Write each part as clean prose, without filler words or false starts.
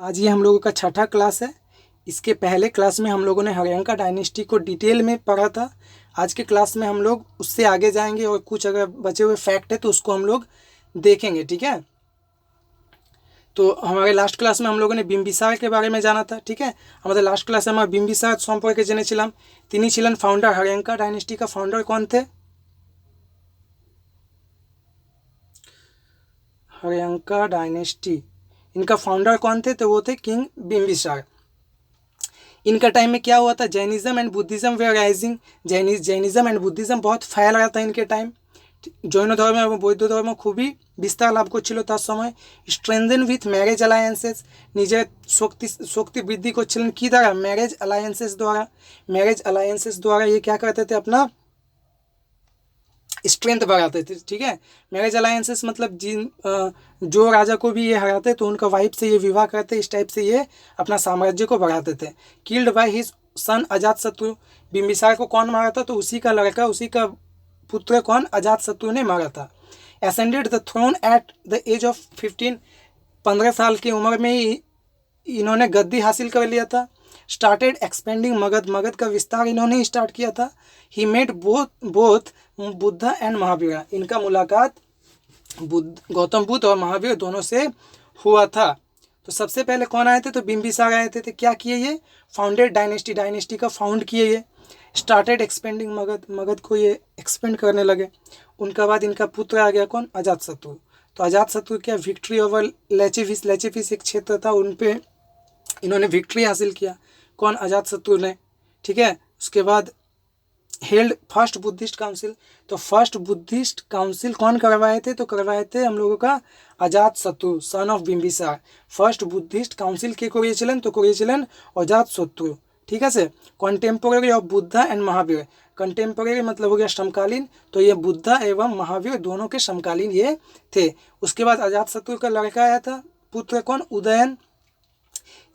आज ये हम लोगों का छठा क्लास है। इसके पहले क्लास में हम लोगों ने हर्यंका डायनेस्टी को डिटेल में पढ़ा था। आज के क्लास में हम लोग उससे आगे जाएंगे और कुछ अगर बचे हुए फैक्ट है तो उसको हम लोग देखेंगे, ठीक है। तो हमारे लास्ट क्लास में हम लोगों ने बिम्बिसार के बारे में जाना था, ठीक है। हमारे लास्ट क्लास में बिम्बिसार सम्पर्के जेनेছিলাম। তিনি ছিলেন फाउंडर। हर्यंका डायनेस्टी का फाउंडर कौन थे? हर्यंका डायनेस्टी, इनका फाउंडर कौन थे? तो वो थे किंग बिम्बिसार। इनका टाइम में क्या हुआ था? Jainism and Buddhism way rising. Jainism and Buddhism बहुत फैल रहा था इनके टाइम। जैन धर्म এবং বৌদ্ধ ধর্ম খুবই বিস্তার লাভ করছিল তার সময়। স্ট্রেনদেন উইথ ম্যারেজ অ্যালায়েন্সেস, নিজের শক্তি বৃদ্ধি করছিলেন কি দ্বারা? मैरिज अलायंसेस द्वारा। मैरिज अलायंसेस द्वारा ये क्या करते थे? अपना स्ट्रेंथ बढ़ाते थे, ठीक है। मैरिज अलायंसेस मतलब जो राजा को भी ये हराते तो उनका वाइफ से ये विवाह करते, इस टाइप से ये अपना साम्राज्य को बढ़ाते थे। Killed by his son Ajatashatru, Bimbisara को कौन मारा था? तो उसी का लड़का, उसी का पुत्र कौन? अजातशत्रु ने मारा था। Ascended the throne at the age of 15, 15 साल की उम्र में ही इन्होंने गद्दी हासिल कर लिया था। स्टार्टेड एक्सपेंडिंग मगध, मगध का विस्तार इन्होंने ही स्टार्ट किया था। He made both Buddha and Mahavir, इनका मुलाकात गौतम बुद्ध और महावीर दोनों से हुआ था। तो सबसे पहले कौन आए थे? तो बिम्बिसार आए थे। तो क्या किए ये? फाउंडेड डायनेस्टी, डायनेस्टी का फाउंड किए ये। स्टार्टेड एक्सपेंडिंग मगध, मगध को ये एक्सपेंड करने लगे। उनका बाद इनका पुत्र आ गया कौन? अजातशत्रु। तो अजातशत्रु क्या? विक्ट्री ओवर लेचेफिस, लेचेफिस एक क्षेत्र था, उन पे इन्होंने विक्ट्री हासिल किया। कौन? अजातशत्रु ने, ठीक है। उसके बाद हेल्ड फर्स्ट बुद्धिस्ट काउंसिल। तो फर्स्ट बुद्धिस्ट काउंसिल कौन करवाए थे? तो करवाए थे हम लोगों का Ajatashatru, son of Bimbisara. First Buddhist council के करिएছিলেন? तो करिएছিলেন अजातशत्रु, ठीक है से। Contemporary of Buddha and Mahavira, contemporary मतलब हो गया समकालीन, तो ये बुद्धा एवं महावीर दोनों के समकालीन ये थे। उसके बाद अजातशत्रु का लड़का आया था, पुत्र कौन? उदयन।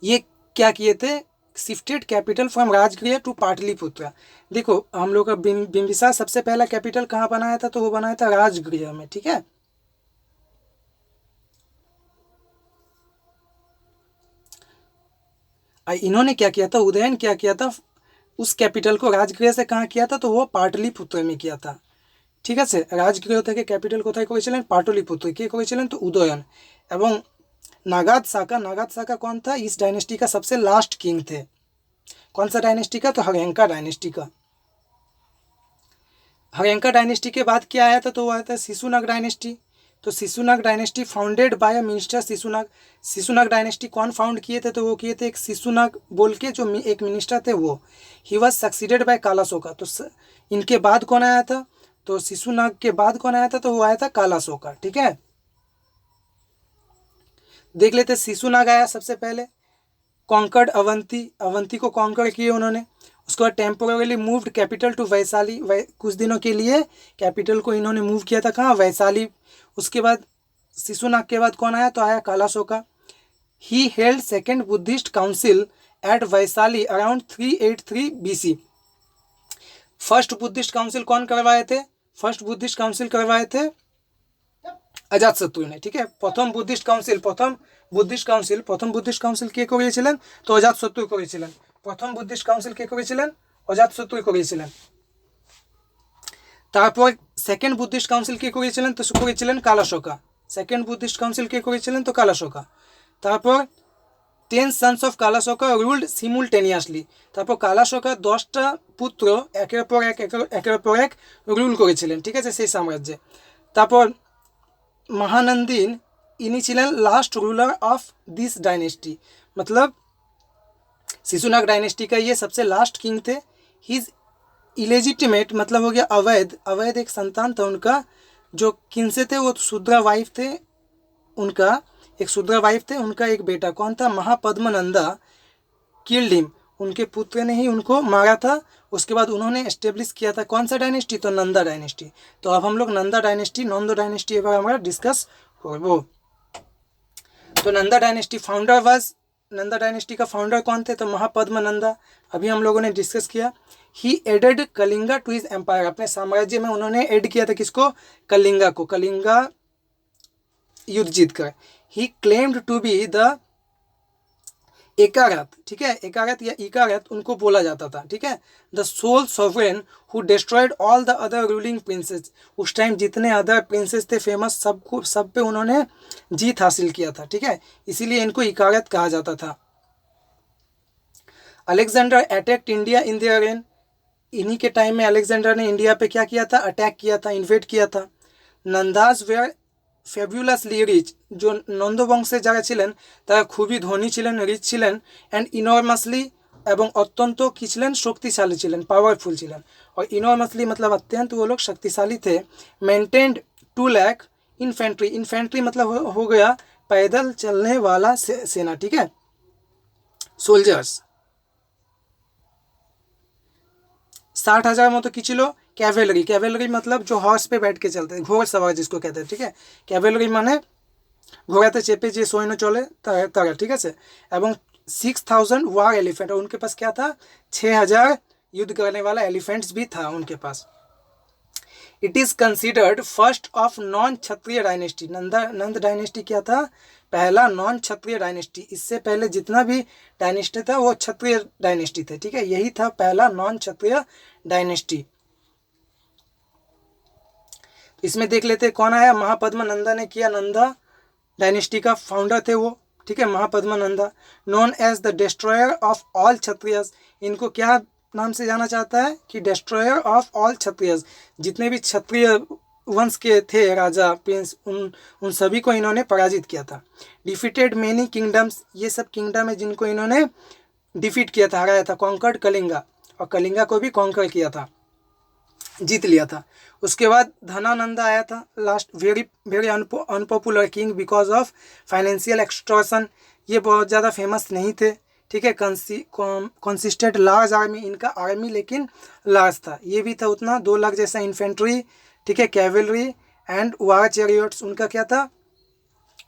ये क्या किए थे? Shifted capital from Rajgriha to Pataliputra. देखो हम लोग का बिम्बिसार सबसे पहला कैपिटल कहाँ बनाया था? तो वो बनाया था राजगृह में, ठीक है। इन्होंने क्या किया था? उदयन क्या किया था? उस कैपिटल को राजगृह से कहाँ किया था? तो वो पाटलिपुत्र में किया था, ঠিক আছে। রাজগৃহ থেকে ক্যাপিটাল কোথায় করেছিলেন? পাটলিপুত্র। কে করেছিলেন? তো উদয়ন। এবং नागाद साका, नागाद साका कौन था? इस डायनेस्टी का सबसे लास्ट किंग थे। कौन सा डायनेस्टी का? तो हर्यंका डायनेस्टी का। हर्यंका डायनेस्टी के बाद क्या आया था? तो वो आया था शिशुनाग डायनेस्टी। तो Shishunaga dynasty founded by minister Shishunaga. Shishunaga dynasty कौन फाउंड किए थे? तो वो किए थे एक शिशुनाग बोल के जो एक मिनिस्टर थे वो। He was succeeded by Kalashoka. तो इनके बाद कौन आया था? तो शिशुनाग के बाद कौन आया था? तो वो आया था कालाशोका, ठीक है। देख लेते, शिशुनाग आया सबसे पहले। कॉन्कर्ड अवंती, अवंती को कॉन्कर किए उन्होंने। उसके बाद temporarily moved capital to Vaishali, कुछ दिनों के लिए कैपिटल को इन्होंने मूव किया था कहाँ? वैशाली। उसके बाद शिशुनाग के बाद कौन आया? तो आया Kalashoka. He held second Buddhist council at Vaishali around 383 BC। First Buddhist council कौन करवाए थे? फर्स्ट बुद्धिस्ट काउंसिल करवाए थे अजातशत्रु ने, ठीक है। प्रथम बुद्धिस्ट काउंसिल কে করিয়েছিলেন? তো অজাতশত্রু করেছিলেন। প্রথম বুদ্ধিস্ট কাউন্সিল কে করেছিলেন? অজাতশত্রু করেছিলেন। তারপর সেকেন্ড বুদ্ধিস্ট কাউন্সিল কে করেছিলেন? তো করেছিলেন কালাশোকা। সেকেন্ড বুদ্ধিস্ট কাউন্সিল কে করেছিলেন? তো কালাশোকা। তারপর 10 সন্স অফ কালাশোকা রুলড সিমুলটেনিয়াসলি। তারপর কালাশোকা 10টা পুত্র একের পর এক রুল করেছিলেন, ঠিক আছে, সেই সাম্রাজ্যে। তারপর महानंदीन इन्हीं छिलेन last ruler of this dynasty, मतलब शिशुनाग डायनेस्टी का ये सबसे लास्ट किंग थे। हिज इलेजिटिमेट मतलब हो गया अवैध, अवैध एक संतान था उनका। जो किन से थे? वो शूद्रा वाइफ थे उनका, एक शूद्रा वाइफ थे। उनका एक बेटा कौन था? महापद्मनंदा किल्ड हिम, उनके पुत्र ने ही उनको मारा था। उसके बाद उन्होंने एस्टेब्लिश किया था कौन सा डायनेस्टी? तो नंदा डायनेस्टी। तो अब हम लोग नंदा डायनेस्टी, नंदो डायनेस्टी एक बार हमारा डिस्कस हो। तो Nanda dynasty founder was, Nanda dynasty का फाउंडर कौन थे? तो महापद्मनंदा, अभी हम लोगों ने डिस्कस किया। He added Kalinga to his empire, अपने साम्राज्य में उन्होंने एड किया था किसको? कलिंगा को। कलिंगा युद्ध जीत कर। ही क्लेम्ड टू बी द एकारथ, ठीक है, एकारथ या इकारथ उनको बोला जाता था, ठीक है। The sole sovereign who destroyed all the other ruling princes, उस टाइम जितने अदर प्रिंसेस थे फेमस, सब पे उन्होंने जीत हासिल किया था, ठीक है, इसीलिए इनको इकारथ कहा जाता था। Alexander attacked India in their rain, इन्हीं के टाइम में अलेक्जेंडर ने इंडिया पे क्या किया था, अटैक किया था, इन्वेट किया था। नंदाज वेयर ফ্যাবুলাসলি রিচ, जो নন্দ বংশে যারা ছিলেন তারা খুবই ধনী ছিলেন, রিচ ছিলেন, অ্যান্ড ইনর্মাসলি এবং অত্যন্ত কি ছিলেন, শক্তিশালী ছিলেন, पावरफुल ছিলেন। और इनॉर्मसली मतलब अत्यंत वो लोग शक्तिशाली थे। मेंटेन्ड 2 लाख इन्फेंट्री, इन्फेंट्री मतलब हो गया पैदल चलने वाला सेना, ठीक है, सोल्जर्स। 60,000 মতো কি ছিল, कैवेलरी, कैवेलरी मतलब जो हॉर्स पे बैठ के चलते हैं, घोड़ सवार जिसको कहते हैं, ठीक है, कैवेलरी माने घोड़ाते चेपे जे सैन्य चले तारा, ठीक है। एवं 6,000 वार एलिफेंट, और उनके पास क्या था, 6,000 युद्ध करने वाला एलिफेंट्स भी था उनके पास। It is considered first of non Kshatriya dynasty, Nanda dynasty क्या था, पहला नॉन क्षत्रिय डायनेस्टी। इससे पहले जितना भी डायनेस्टी था वो क्षत्रिय डायनेस्टी थे, ठीक है, यही था पहला नॉन क्षत्रिय डायनेस्टी। इसमें देख लेते हैं कौन आया, महापद्मा नंदा ने किया, नंदा डायनेस्टी का फाउंडर थे वो, ठीक है, Mahapadma Nanda. Known as the destroyer of all Kshatriyas, इनको क्या नाम से जाना चाहता है कि डिस्ट्रॉयर ऑफ ऑल क्षत्रियस, जितने भी क्षत्रिय वंश के थे राजा प्रिंस, उन सभी को इन्होंने पराजित किया था। डिफीटेड मेनी किंगडम्स, ये सब किंगडम है जिनको इन्होंने डिफीट किया था, हराया था। कॉन्कर्ड कलिंगा, और कलिंगा को भी कॉन्कर किया था, जीत लिया था। उसके बाद धनानंदा आया था last, very very unpopular king because of financial extortion, ये बहुत ज़्यादा फेमस नहीं थे, ठीक है। कंसिस्टेड लार्ज आर्मी, इनका आर्मी लेकिन लार्ज था, ये भी था उतना 2 लाख जैसा इन्फेंट्री, ठीक है, कैवेलरी एंड वार चैरियट्स, उनका क्या था,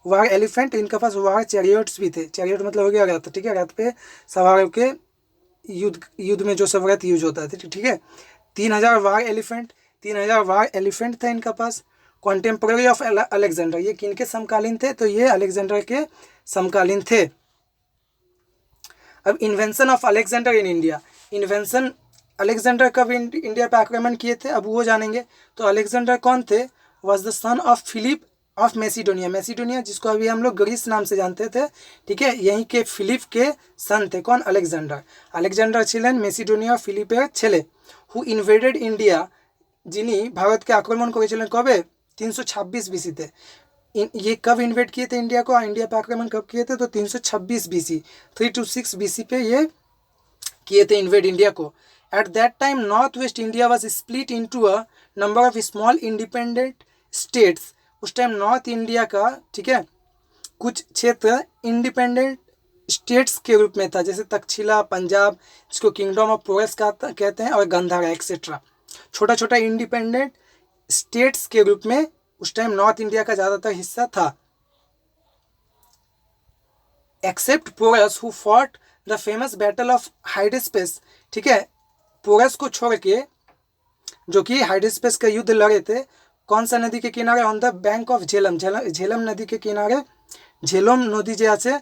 वार एलिफेंट, इनके पास वार चैरियट्स भी थे। चैरियट मतलब हो गया रथ, ठीक है, रथ पे सवार होकर युद्ध में जो सब रथ यूज होता है, ठीक है। 3,000 वार एलिफेंट, 3,000 वार एलिफेंट थे इनका पास। कॉन्टेम्पररी ऑफ अलेक्जेंडर, ये किनके समकालीन थे, तो ये अलेक्जेंडर के समकालीन थे। अब invention of Alexander in India, invention Alexander कब इंडिया पे आक्रमण किए थे, अब वो जानेंगे। तो अलेक्जेंडर कौन थे, was the son of Philip of Macedonia, Macedonia जिसको अभी हम लोग ग्रीस नाम से जानते थे, ठीक है, यहीं के फिलिप के सन थे, कौन, अलेक्जेंडर। अलेक्जेंडर छिलेन मैसिडोनिया फिलिपेर छेले, हु इन्वेडेड इंडिया, जिन्हीं भारत के आक्रमण करेছিলেন कब, 326 बीसी थे। ये कब इन्वेड किए थे इंडिया को, इंडिया पे आक्रमण कब किए थे, तो 326 बीसी, 326 बीसी पे ये किए थे इन्वेड इंडिया को। At that time north west India was split into a number of small independent states, उस टाइम नॉर्थ इंडिया का, ठीक है, कुछ क्षेत्र इंडिपेंडेंट स्टेट्स के रूप में था, जैसे तक्षशिला, पंजाब जिसको किंगडम ऑफ पोरस कहते हैं, और गंधारा एक्सेट्रा, छोटा छोटा इंडिपेंडेंट स्टेट्स के रूप में उस टाइम नॉर्थ इंडिया का ज़्यादातर हिस्सा था। Except Porus who fought the famous battle of Hydaspes, ठीक है, पोरस को छोड़ के जो कि हाइडेस्पेस का युद्ध लड़े थे, कौन सा नदी के किनारे, on the bank of Jhelum, Jhelum नदी के किनारे, झेलम नदी যে আছে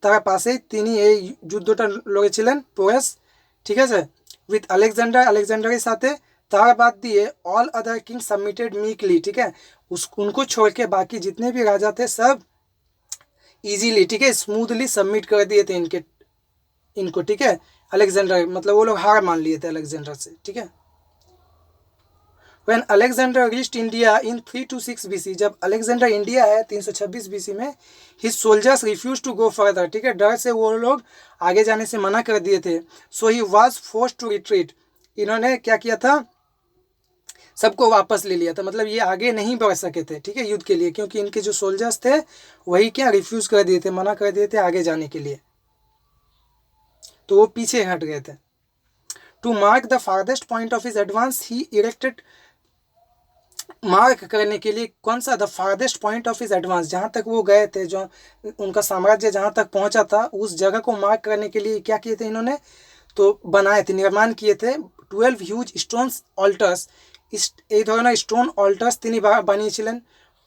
তার পাশেই তিনি এই যুদ্ধটা লড়েছিলেন পোরস, ঠিক আছে, উইথ আলেকজান্ডারের সাথে। तार बात दिए ऑल अदर किंग सबमिटेड मीकली, ठीक है, उनको छोड़ के बाकी जितने भी राजा थे सब इजीली, ठीक है, स्मूथली सबमिट कर दिए थे इनको, ठीक है। अलेक्जेंडर मतलब वो लोग हार मान लिए थे अलेक्जेंडर से, ठीक है। When Alexander reached India in 326 BC, जब अलेक्जेंडर इंडिया आया 326 BC में, his soldiers refused to go further, ठीक है, डर से वो लोग आगे जाने से मना कर दिए थे। So he was forced to retreat, इन्होंने क्या किया था, सबको वापस ले लिया था, मतलब ये आगे नहीं बढ़ सके थे, ठीक है, युद्ध के लिए, क्योंकि इनके जो सोल्जर्स थे वही क्या रिफ्यूज कर दिए थे, मना कर दिए थे आगे जाने के लिए, तो वो पीछे हट गए थे। To mark the farthest point of his advance he erected, mark करने के लिए कौन सा, the farthest point of his advance, जहाँ तक वो गए थे, जो उनका साम्राज्य जहाँ तक पहुँचा था, उस जगह को मार्क करने के लिए क्या किए थे इन्होंने, तो बनाए थे, निर्माण किए थे 12 ह्यूज स्टोन्स ऑल्टर्स, এই ধরনের স্টোন অল্টার্স তিনি বানিয়েছিলেন,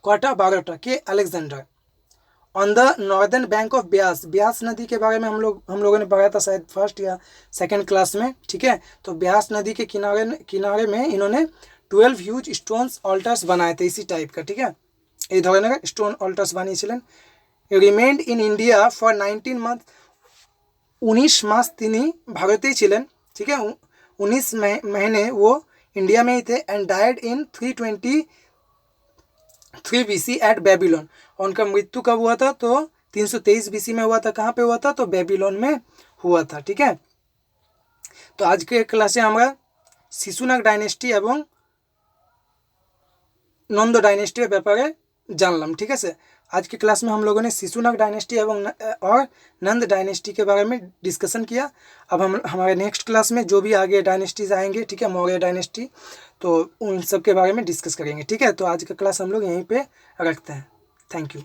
কটা, 12টা, কে, Alexander. On the northern bank of Beas. Beas नदी के बारे में हम लोगों ने पढ़ा था शायद फर्स्ट या सेकंड क्लास में, ठीक है। तो ब्यास नदी के किनारे में इन्होंने 12 ह्यूज स्टोन्स ऑल्टर्स बनाए थे इसी टाइप का, ठीक है। এই ধরনের স্টোন অল্টার্স বানিয়েছিলেন। রিমেন্ড ইন ইন্ডিয়া ফর 19 মান্থ, 19 मास তিনি ভারতেই ছিলেন, ठीक है। 19 महीने वो इंडिया में ही थे। And died in 323 BC at Babylon. उनका मृत्यु कब हुआ था? तो 323 BC में हुआ था। कहाँ पे हुआ था? तो बेबीलोन में हुआ था, ठीक है। तो आज के क्लासे আমরা শিশুনাগ ডাইনেস্টি এবং নন্দ ডাইনেস্টির ব্যাপারে जानलाम, ठीक है। आज की क्लास में हम लोगों ने शिशुनाग डायनेस्टी और नंद डायनेस्टी के बारे में डिस्कशन किया। अब हम हमारे नेक्स्ट क्लास में जो भी आगे डायनेस्टीज आएंगे, ठीक है, मौर्य डायनेस्टी, तो उन सब के बारे में डिस्कस करेंगे, ठीक है। तो आज का क्लास हम लोग यहीं पे रखते हैं। Thank you.